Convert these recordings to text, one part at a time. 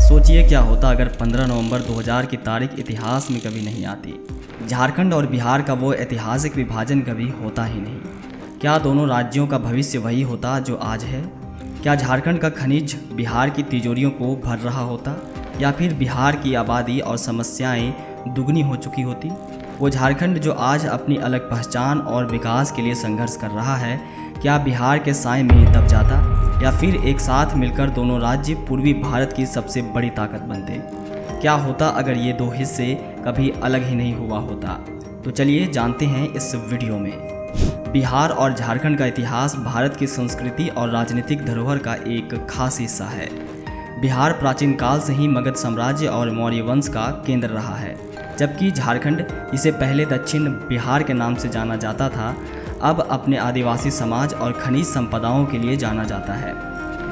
सोचिए क्या होता अगर 15 नवंबर 2000 की तारीख इतिहास में कभी नहीं आती। झारखंड और बिहार का वो ऐतिहासिक विभाजन कभी होता ही नहीं। क्या दोनों राज्यों का भविष्य वही होता जो आज है? क्या झारखंड का खनिज बिहार की तिजोरियों को भर रहा होता, या फिर बिहार की आबादी और समस्याएं दुगनी हो चुकी होती? वो झारखंड जो आज अपनी अलग पहचान और विकास के लिए संघर्ष कर रहा है, क्या बिहार के साए में दब जाता, या फिर एक साथ मिलकर दोनों राज्य पूर्वी भारत की सबसे बड़ी ताकत बनते? क्या होता अगर ये दो हिस्से कभी अलग ही नहीं हुआ होता? तो चलिए जानते हैं इस वीडियो में। बिहार और झारखंड का इतिहास भारत की संस्कृति और राजनीतिक धरोहर का एक खास हिस्सा है। बिहार प्राचीन काल से ही मगध साम्राज्य और मौर्य वंश का केंद्र रहा है, जबकि झारखंड, जिसे पहले दक्षिण बिहार के नाम से जाना जाता था, अब अपने आदिवासी समाज और खनिज संपदाओं के लिए जाना जाता है।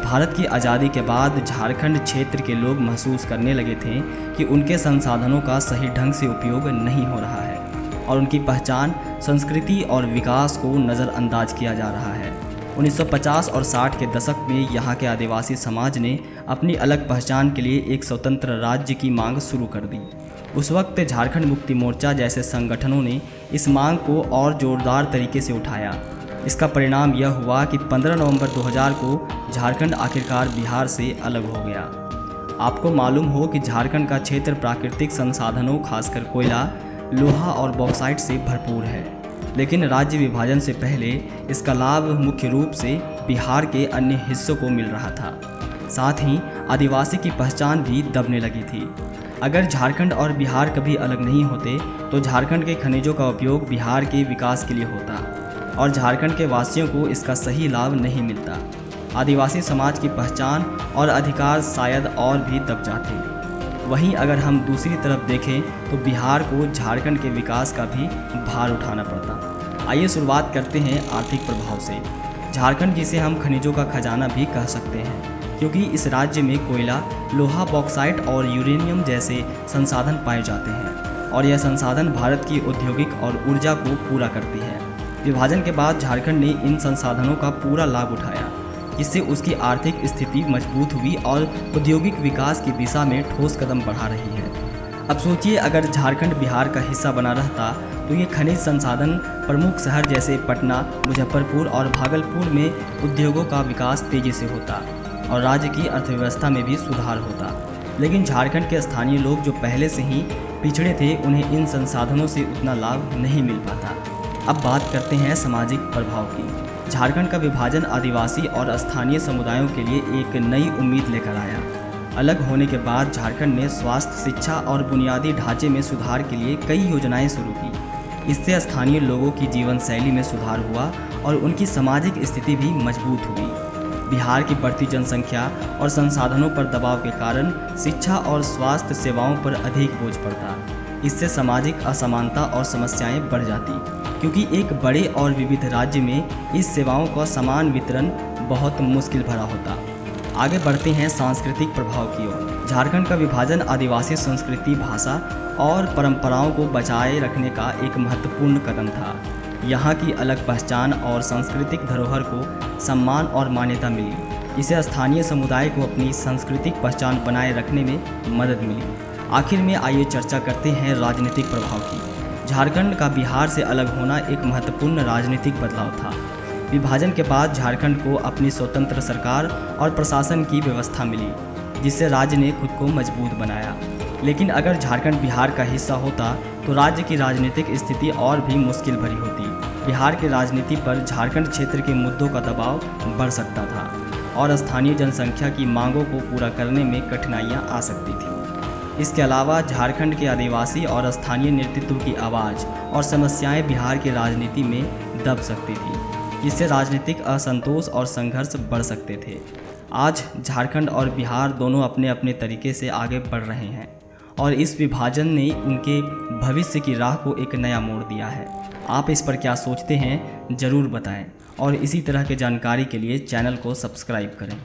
भारत की आज़ादी के बाद झारखंड क्षेत्र के लोग महसूस करने लगे थे कि उनके संसाधनों का सही ढंग से उपयोग नहीं हो रहा है और उनकी पहचान, संस्कृति और विकास को नज़रअंदाज किया जा रहा है। 1950 और 60 के दशक में यहाँ के आदिवासी समाज ने अपनी अलग पहचान के लिए एक स्वतंत्र राज्य की मांग शुरू कर दी। उस वक्त झारखंड मुक्ति मोर्चा जैसे संगठनों ने इस मांग को और जोरदार तरीके से उठाया। इसका परिणाम यह हुआ कि 15 नवंबर 2000 को झारखंड आखिरकार बिहार से अलग हो गया। आपको मालूम हो कि झारखंड का क्षेत्र प्राकृतिक संसाधनों, खासकर कोयला, लोहा और बॉक्साइट से भरपूर है, लेकिन राज्य विभाजन से पहले इसका लाभ मुख्य रूप से बिहार के अन्य हिस्सों को मिल रहा था। साथ ही आदिवासी की पहचान भी दबने लगी थी। अगर झारखंड और बिहार कभी अलग नहीं होते तो झारखंड के खनिजों का उपयोग बिहार के विकास के लिए होता और झारखंड के वासियों को इसका सही लाभ नहीं मिलता। आदिवासी समाज की पहचान और अधिकार शायद और भी दब जाते। वहीं अगर हम दूसरी तरफ देखें तो बिहार को झारखंड के विकास का भी भार उठाना पड़ता। आइए शुरुआत करते हैं आर्थिक प्रभाव से। झारखंड, जिसे हम खनिजों का खजाना भी कह सकते हैं, क्योंकि इस राज्य में कोयला, लोहा, बॉक्साइट और यूरेनियम जैसे संसाधन पाए जाते हैं और यह संसाधन भारत की औद्योगिक और ऊर्जा को पूरा करती है। विभाजन के बाद झारखंड ने इन संसाधनों का पूरा लाभ उठाया, जिससे उसकी आर्थिक स्थिति मजबूत हुई और औद्योगिक विकास की दिशा में ठोस कदम बढ़ा रही है। अब सोचिए, अगर झारखंड बिहार का हिस्सा बना रहता तो ये खनिज संसाधन प्रमुख शहर जैसे पटना, मुजफ्फरपुर और भागलपुर में उद्योगों का विकास तेजी से होता और राज्य की अर्थव्यवस्था में भी सुधार होता। लेकिन झारखंड के स्थानीय लोग जो पहले से ही पिछड़े थे, उन्हें इन संसाधनों से उतना लाभ नहीं मिल पाता। अब बात करते हैं सामाजिक प्रभाव की। झारखंड का विभाजन आदिवासी और स्थानीय समुदायों के लिए एक नई उम्मीद लेकर आया। अलग होने के बाद झारखंड ने स्वास्थ्य, शिक्षा और बुनियादी ढांचे में सुधार के लिए कई योजनाएं शुरू की। इससे स्थानीय लोगों की जीवन शैली में सुधार हुआ और उनकी सामाजिक स्थिति भी मजबूत हुई। बिहार की बढ़ती जनसंख्या और संसाधनों पर दबाव के कारण शिक्षा और स्वास्थ्य सेवाओं पर अधिक बोझ पड़ता। इससे सामाजिक असमानता और समस्याएं बढ़ जाती, क्योंकि एक बड़े और विविध राज्य में इस सेवाओं का समान वितरण बहुत मुश्किल भरा होता। आगे बढ़ते हैं सांस्कृतिक प्रभाव की ओर। झारखंड का विभाजन आदिवासी संस्कृति, भाषा और परंपराओं को बचाए रखने का एक महत्वपूर्ण कदम था। यहाँ की अलग पहचान और सांस्कृतिक धरोहर को सम्मान और मान्यता मिली। इसे स्थानीय समुदाय को अपनी सांस्कृतिक पहचान बनाए रखने में मदद मिली। आखिर में आइए चर्चा करते हैं राजनीतिक प्रभाव की। झारखंड का बिहार से अलग होना एक महत्वपूर्ण राजनीतिक बदलाव था। विभाजन के बाद झारखंड को अपनी स्वतंत्र सरकार और प्रशासन की व्यवस्था मिली, जिससे राज्य ने खुद को मजबूत बनाया। लेकिन अगर झारखंड बिहार का हिस्सा होता तो राज्य की राजनीतिक स्थिति और भी मुश्किल भरी होती। बिहार की राजनीति पर झारखंड क्षेत्र के मुद्दों का दबाव बढ़ सकता था और स्थानीय जनसंख्या की मांगों को पूरा करने में कठिनाइयां आ सकती थी। इसके अलावा झारखंड के आदिवासी और स्थानीय नेतृत्व की आवाज़ और समस्याएं बिहार की राजनीति में दब सकती थी, जिससे राजनीतिक असंतोष और संघर्ष बढ़ सकते थे। आज झारखंड और बिहार दोनों अपने अपने तरीके से आगे बढ़ रहे हैं और इस विभाजन ने उनके भविष्य की राह को एक नया मोड़ दिया है। आप इस पर क्या सोचते हैं, ज़रूर बताएं और इसी तरह की जानकारी के लिए चैनल को सब्सक्राइब करें।